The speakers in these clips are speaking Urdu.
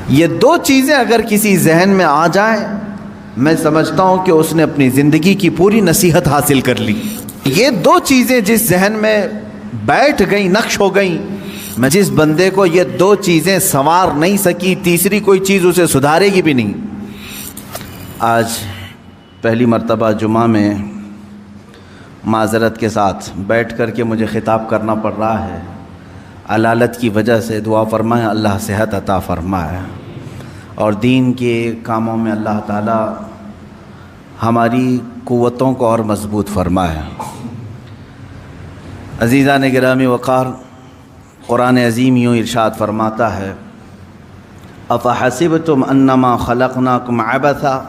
یہ دو چیزیں اگر کسی ذہن میں آ جائیں، میں سمجھتا ہوں کہ اس نے اپنی زندگی کی پوری نصیحت حاصل کر لی۔ یہ دو چیزیں جس ذہن میں بیٹھ گئیں، نقش ہو گئیں، میں جس بندے کو یہ دو چیزیں سنوار نہیں سکی، تیسری کوئی چیز اسے سدھارے گی بھی نہیں۔ آج پہلی مرتبہ جمعہ میں معذرت کے ساتھ بیٹھ کر کے مجھے خطاب کرنا پڑ رہا ہے، علالت کی وجہ سے دعا فرمائیں اللہ صحت عطا فرمائے، اور دین کے کاموں میں اللہ تعالی ہماری قوتوں کو اور مضبوط فرمائے۔ عزیزان گرامی وقار، قرآن عظیم یوں ارشاد فرماتا ہے، افحسبتم انما خلقناکم عبثا،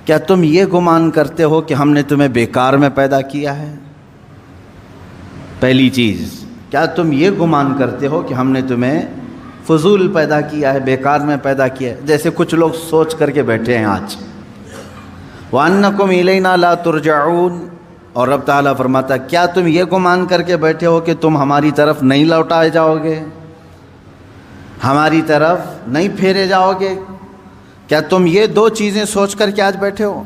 کیا تم یہ گمان کرتے ہو کہ ہم نے تمہیں بیکار میں پیدا کیا ہے؟ پہلی چیز، کیا تم یہ گمان کرتے ہو کہ ہم نے تمہیں فضول پیدا کیا ہے، بیکار میں پیدا کیا ہے؟ جیسے کچھ لوگ سوچ کر کے بیٹھے ہیں آج۔ وَأَنَّكُمْ إِلَيْنَا لَا تُرْجَعُونَ، اور رب تعالیٰ فرماتا ہے کیا تم یہ گمان کر کے بیٹھے ہو کہ تم ہماری طرف نہیں لوٹائے جاؤ گے، ہماری طرف نہیں پھیرے جاؤ گے؟ کیا تم یہ دو چیزیں سوچ کر کے آج بیٹھے ہو؟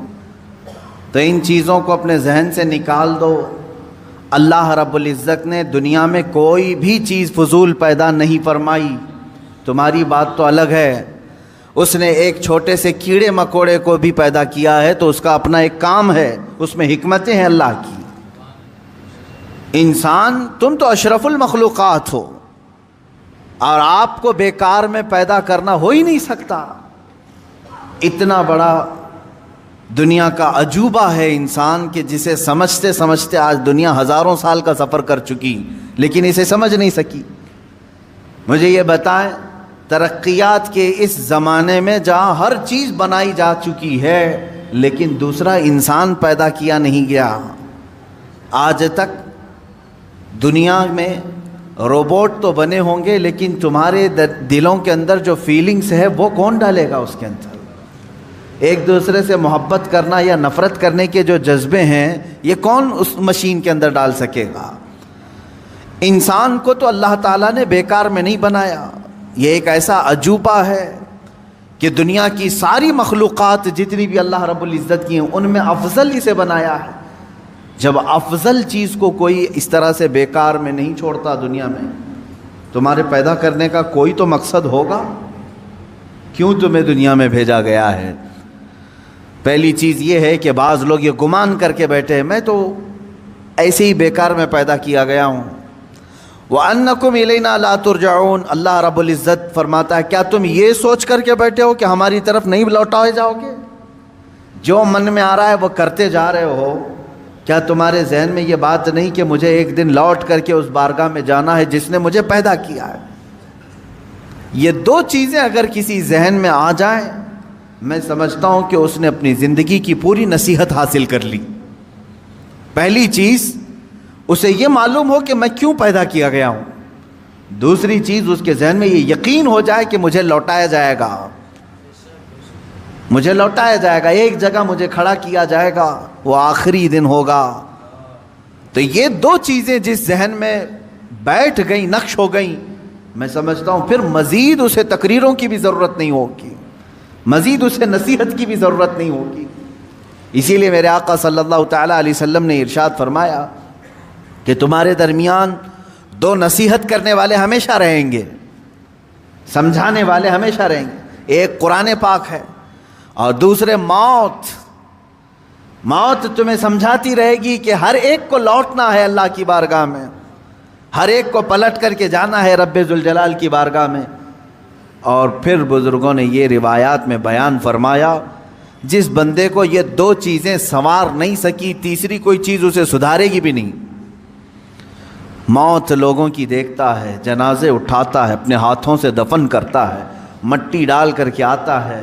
تو ان چیزوں کو اپنے ذہن سے نکال دو۔ اللہ رب العزت نے دنیا میں کوئی بھی چیز فضول پیدا نہیں فرمائی۔ تمہاری بات تو الگ ہے، اس نے ایک چھوٹے سے کیڑے مکوڑے کو بھی پیدا کیا ہے تو اس کا اپنا ایک کام ہے، اس میں حکمتیں ہیں اللہ کی۔ انسان، تم تو اشرف المخلوقات ہو، اور آپ کو بیکار میں پیدا کرنا ہو ہی نہیں سکتا۔ اتنا بڑا دنیا کا عجوبہ ہے انسان کہ جسے سمجھتے سمجھتے آج دنیا ہزاروں سال کا سفر کر چکی لیکن اسے سمجھ نہیں سکی۔ مجھے یہ بتائیں، ترقیات کے اس زمانے میں جہاں ہر چیز بنائی جا چکی ہے لیکن دوسرا انسان پیدا کیا نہیں گیا، آج تک دنیا میں روبوٹ تو بنے ہوں گے لیکن تمہارے دلوں کے اندر جو فیلنگز ہے وہ کون ڈالے گا اس کے اندر؟ ایک دوسرے سے محبت کرنا یا نفرت کرنے کے جو جذبے ہیں یہ کون اس مشین کے اندر ڈال سکے گا؟ انسان کو تو اللہ تعالیٰ نے بیکار میں نہیں بنایا، یہ ایک ایسا عجوبہ ہے کہ دنیا کی ساری مخلوقات جتنی بھی اللہ رب العزت کی ہیں ان میں افضل اسے بنایا ہے۔ جب افضل چیز کو کوئی اس طرح سے بیکار میں نہیں چھوڑتا دنیا میں، تمہارے پیدا کرنے کا کوئی تو مقصد ہوگا، کیوں تمہیں دنیا میں بھیجا گیا ہے؟ پہلی چیز یہ ہے کہ بعض لوگ یہ گمان کر کے بیٹھے ہیں میں تو ایسے ہی بیکار میں پیدا کیا گیا ہوں۔ وَأَنَّكُمْ إِلَيْنَا لَا تُرْجَعُونَ، اللہ رب العزت فرماتا ہے کیا تم یہ سوچ کر کے بیٹھے ہو کہ ہماری طرف نہیں لوٹائے جاؤ گے؟ جو من میں آ رہا ہے وہ کرتے جا رہے ہو، کیا تمہارے ذہن میں یہ بات نہیں کہ مجھے ایک دن لوٹ کر کے اس بارگاہ میں جانا ہے جس نے مجھے پیدا کیا ہے؟ یہ دو چیزیں اگر کسی ذہن میں آ جائیں، میں سمجھتا ہوں کہ اس نے اپنی زندگی کی پوری نصیحت حاصل کر لی۔ پہلی چیز، اسے یہ معلوم ہو کہ میں کیوں پیدا کیا گیا ہوں۔ دوسری چیز، اس کے ذہن میں یہ یقین ہو جائے کہ مجھے لوٹایا جائے گا، مجھے لوٹایا جائے گا، ایک جگہ مجھے کھڑا کیا جائے گا، وہ آخری دن ہوگا۔ تو یہ دو چیزیں جس ذہن میں بیٹھ گئیں، نقش ہو گئیں، میں سمجھتا ہوں پھر مزید اسے تقریروں کی بھی ضرورت نہیں ہوگی، مزید اسے نصیحت کی بھی ضرورت نہیں ہوگی۔ اسی لیے میرے آقا صلی اللہ تعالیٰ علیہ وسلم نے ارشاد فرمایا کہ تمہارے درمیان دو نصیحت کرنے والے ہمیشہ رہیں گے، سمجھانے والے ہمیشہ رہیں گے، ایک قرآن پاک ہے اور دوسرے موت۔ موت تمہیں سمجھاتی رہے گی کہ ہر ایک کو لوٹنا ہے اللہ کی بارگاہ میں، ہر ایک کو پلٹ کر کے جانا ہے رب ذوالجلال کی بارگاہ میں۔ اور پھر بزرگوں نے یہ روایات میں بیان فرمایا جس بندے کو یہ دو چیزیں سنوار نہیں سکی، تیسری کوئی چیز اسے سدھارے گی بھی نہیں۔ موت لوگوں کی دیکھتا ہے، جنازے اٹھاتا ہے، اپنے ہاتھوں سے دفن کرتا ہے، مٹی ڈال کر کے آتا ہے،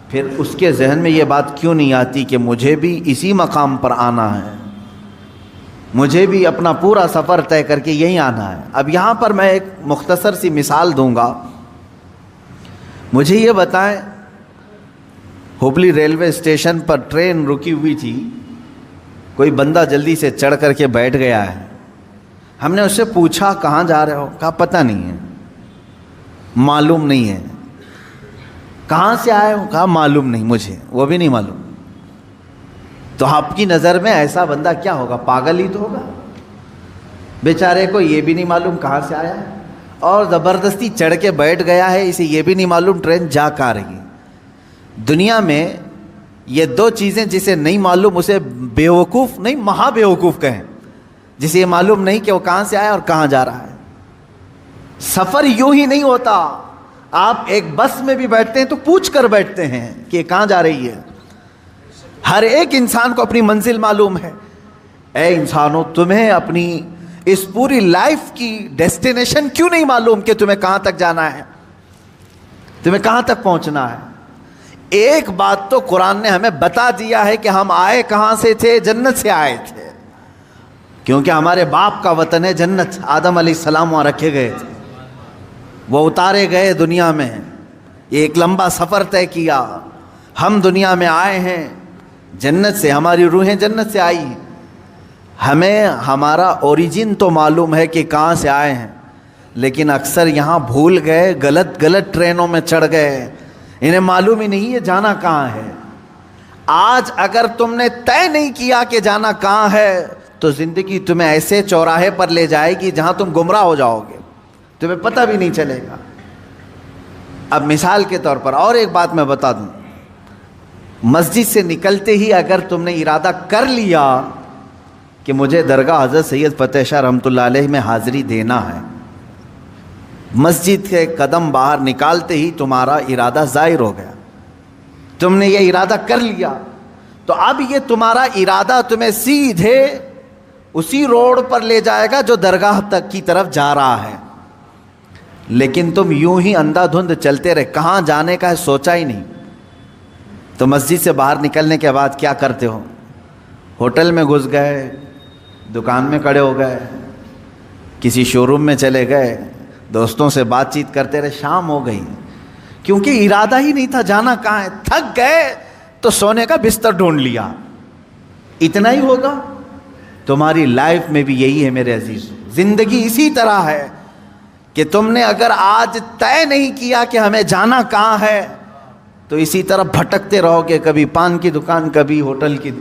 پھر اس کے ذہن میں یہ بات کیوں نہیں آتی کہ مجھے بھی اسی مقام پر آنا ہے، مجھے بھی اپنا پورا سفر طے کر کے یہیں آنا ہے۔ اب یہاں پر میں ایک مختصر سی مثال دوں گا۔ مجھے یہ بتائیں، ہبلی ریلوے اسٹیشن پر ٹرین رکی ہوئی تھی، کوئی بندہ جلدی سے چڑھ کر کے بیٹھ گیا ہے، ہم نے اس سے پوچھا کہاں جا رہے ہو؟ کہا پتہ نہیں ہے، معلوم نہیں ہے۔ کہاں سے آئے ہوں؟ کہا معلوم نہیں مجھے، وہ بھی نہیں معلوم۔ تو آپ کی نظر میں ایسا بندہ کیا ہوگا؟ پاگل ہی تو ہوگا، بیچارے کو یہ بھی نہیں معلوم کہاں سے آیا ہے، اور زبردستی چڑھ کے بیٹھ گیا ہے، اسے یہ بھی نہیں معلوم ٹرین جا کہاں رہی ہے۔ دنیا میں یہ دو چیزیں جسے نہیں معلوم اسے بیوقوف نہیں، مہا بیوقوف کہیں، جسے یہ معلوم نہیں کہ وہ کہاں سے آیا اور کہاں جا رہا ہے۔ سفر یوں ہی نہیں ہوتا، آپ ایک بس میں بھی بیٹھتے ہیں تو پوچھ کر بیٹھتے ہیں کہ یہ کہاں جا رہی ہے۔ ہر ایک انسان کو اپنی منزل معلوم ہے۔ اے انسانوں، تمہیں اپنی اس پوری لائف کی ڈیسٹینیشن کیوں نہیں معلوم کہ تمہیں کہاں تک جانا ہے، تمہیں کہاں تک پہنچنا ہے؟ ایک بات تو قرآن نے ہمیں بتا دیا ہے کہ ہم آئے کہاں سے تھے؟ جنت سے آئے تھے، کیونکہ ہمارے باپ کا وطن ہے جنت۔ آدم علیہ السلام وہاں رکھے گئے تھے، وہ اتارے گئے دنیا میں، یہ ایک لمبا سفر طے کیا۔ ہم دنیا میں آئے ہیں جنت سے، ہماری روحیں جنت سے آئی ہیں۔ ہمیں ہمارا اوریجن تو معلوم ہے کہ کہاں سے آئے ہیں، لیکن اکثر یہاں بھول گئے، غلط ٹرینوں میں چڑھ گئے، انہیں معلوم ہی نہیں یہ جانا کہاں ہے۔ آج اگر تم نے طے نہیں کیا کہ جانا کہاں ہے تو زندگی تمہیں ایسے چوراہے پر لے جائے گی جہاں تم گمراہ ہو جاؤ گے، تمہیں پتہ بھی نہیں چلے گا۔ اب مثال کے طور پر اور ایک بات میں بتا دوں، مسجد سے نکلتے ہی اگر تم نے ارادہ کر لیا کہ مجھے درگاہ حضرت سید فتح شاہ رحمۃ اللہ علیہ میں حاضری دینا ہے، مسجد کے قدم باہر نکالتے ہی تمہارا ارادہ ظاہر ہو گیا، تم نے یہ ارادہ کر لیا، تو اب یہ تمہارا ارادہ تمہیں سیدھے اسی روڈ پر لے جائے گا جو درگاہ تک کی طرف جا رہا ہے۔ لیکن تم یوں ہی اندھا دھند چلتے رہے، کہاں جانے کا ہے سوچا ہی نہیں، تو مسجد سے باہر نکلنے کے بعد کیا کرتے ہو؟ ہوٹل میں گھس گئے، دکان میں کھڑے ہو گئے، کسی شو روم میں چلے گئے، دوستوں سے بات چیت کرتے رہے، شام ہو گئی، کیونکہ ارادہ ہی نہیں تھا جانا کہاں ہے۔ تھک گئے تو سونے کا بستر ڈھونڈ لیا۔ اتنا ہی ہوگا؟ تمہاری لائف میں بھی یہی ہے میرے عزیز، زندگی اسی طرح ہے کہ تم نے اگر آج طے نہیں کیا کہ ہمیں جانا کہاں ہے تو اسی طرح بھٹکتے رہو گے، کبھی پان کی دکان، کبھی ہوٹل کی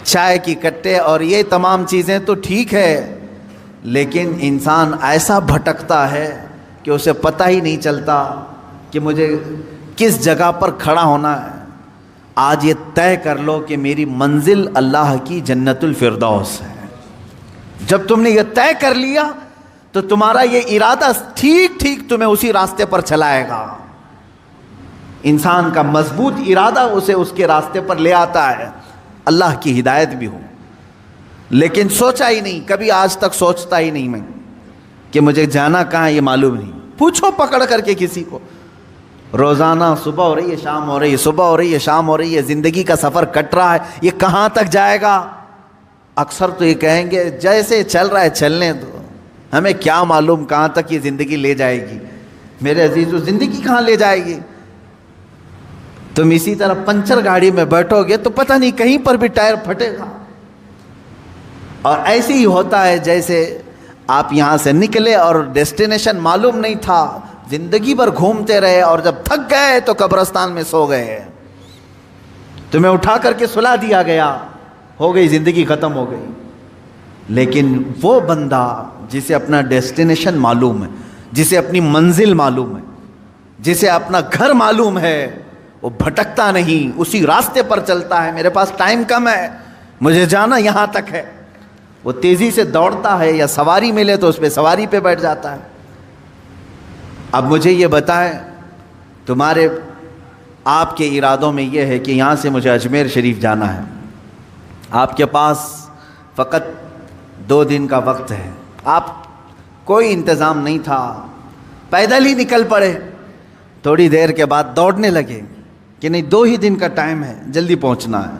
چائے کی کٹے، اور یہ تمام چیزیں تو ٹھیک ہے، لیکن انسان ایسا بھٹکتا ہے کہ اسے پتہ ہی نہیں چلتا کہ مجھے کس جگہ پر کھڑا ہونا ہے۔ آج یہ طے کر لو کہ میری منزل اللہ کی جنت الفردوس ہے۔ جب تم نے یہ طے کر لیا تو تمہارا یہ ارادہ ٹھیک تمہیں اسی راستے پر چلائے گا۔ انسان کا مضبوط ارادہ اسے اس کے راستے پر لے آتا ہے، اللہ کی ہدایت بھی ہو۔ لیکن سوچا ہی نہیں، کبھی آج تک سوچتا ہی نہیں میں کہ مجھے جانا کہاں یہ معلوم نہیں۔ پوچھو پکڑ کر کے کسی کو، روزانہ صبح ہو رہی ہے شام ہو رہی ہے، صبح ہو رہی ہے شام ہو رہی ہے، زندگی کا سفر کٹ رہا ہے، یہ کہاں تک جائے گا؟ اکثر تو یہ کہیں گے جیسے چل رہا ہے چلنے دو، ہمیں کیا معلوم کہاں تک یہ زندگی لے جائے گی۔ میرے عزیزو، زندگی کہاں لے جائے گی؟ تم اسی طرح پنچر گاڑی میں بیٹھو گے تو پتہ نہیں کہیں پر بھی ٹائر پھٹے گا، اور ایسے ہی ہوتا ہے جیسے آپ یہاں سے نکلے اور ڈیسٹینیشن معلوم نہیں تھا، زندگی بھر گھومتے رہے اور جب تھک گئے تو قبرستان میں سو گئے، تمہیں اٹھا کر کے سلا دیا گیا، ہو گئی زندگی ختم ہو گئی۔ لیکن وہ بندہ جسے اپنا ڈیسٹینیشن معلوم ہے، جسے اپنی منزل معلوم ہے، جسے اپنا گھر معلوم ہے، وہ بھٹکتا نہیں، اسی راستے پر چلتا ہے۔ میرے پاس ٹائم کم ہے، مجھے جانا یہاں تک ہے، وہ تیزی سے دوڑتا ہے، یا سواری ملے تو اس پہ سواری پہ بیٹھ جاتا ہے۔ اب مجھے یہ بتائیں، تمہارے آپ کے ارادوں میں یہ ہے کہ یہاں سے مجھے اجمیر شریف جانا ہے، آپ کے پاس فقط 2 دن کا وقت ہے، آپ کوئی انتظام نہیں تھا، پیدل ہی نکل پڑے، تھوڑی دیر کے بعد دوڑنے لگے کہ نہیں 2 ہی دن کا ٹائم ہے، جلدی پہنچنا ہے۔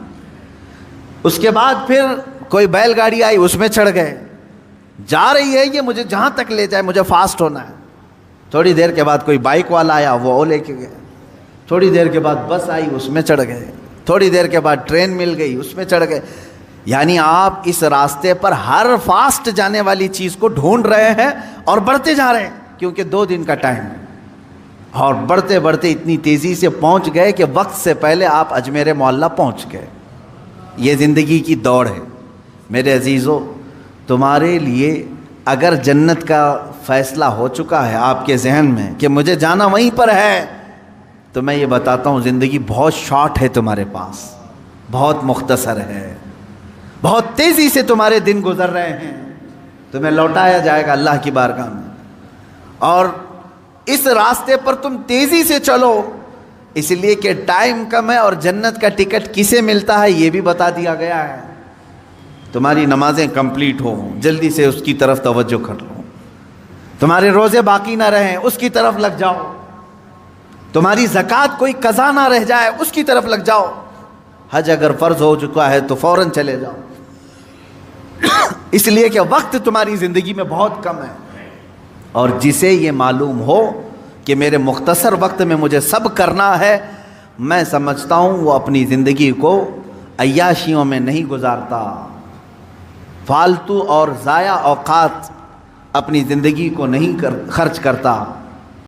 اس کے بعد پھر کوئی بیل گاڑی آئی، اس میں چڑھ گئے، جا رہی ہے یہ، مجھے جہاں تک لے جائے، مجھے فاسٹ ہونا ہے۔ تھوڑی دیر کے بعد کوئی بائک والا آیا، وہ لے کے گئے، تھوڑی دیر کے بعد بس آئی، اس میں چڑھ گئے، تھوڑی دیر کے بعد ٹرین مل گئی، اس میں چڑھ گئے۔ یعنی آپ اس راستے پر ہر فاسٹ جانے والی چیز کو ڈھونڈ رہے ہیں اور بڑھتے جا رہے ہیں، کیونکہ 2 دن کا ٹائم ہے۔ اور بڑھتے بڑھتے اتنی تیزی سے پہنچ گئے کہ وقت سے پہلے آپ اجمیر معلیٰ پہنچ گئے. یہ زندگی کی دوڑ ہے. میرے عزیزو، تمہارے لیے اگر جنت کا فیصلہ ہو چکا ہے آپ کے ذہن میں کہ مجھے جانا وہیں پر ہے، تو میں یہ بتاتا ہوں زندگی بہت شارٹ ہے تمہارے پاس، بہت مختصر ہے، بہت تیزی سے تمہارے دن گزر رہے ہیں. تمہیں لوٹایا جائے گا اللہ کی بارگاہ میں، اور اس راستے پر تم تیزی سے چلو، اس لیے کہ ٹائم کم ہے. اور جنت کا ٹکٹ کسے ملتا ہے یہ بھی بتا دیا گیا ہے. تمہاری نمازیں کمپلیٹ ہو، جلدی سے اس کی طرف توجہ کر لو. تمہارے روزے باقی نہ رہیں، اس کی طرف لگ جاؤ. تمہاری زکوٰۃ کوئی قضا نہ رہ جائے، اس کی طرف لگ جاؤ. حج اگر فرض ہو چکا ہے تو فوراً چلے جاؤ. اس لیے کہ وقت تمہاری زندگی میں بہت کم ہے. اور جسے یہ معلوم ہو کہ میرے مختصر وقت میں مجھے سب کرنا ہے، میں سمجھتا ہوں وہ اپنی زندگی کو عیاشیوں میں نہیں گزارتا، فالتو اور ضائع اوقات اپنی زندگی کو نہیں خرچ کرتا.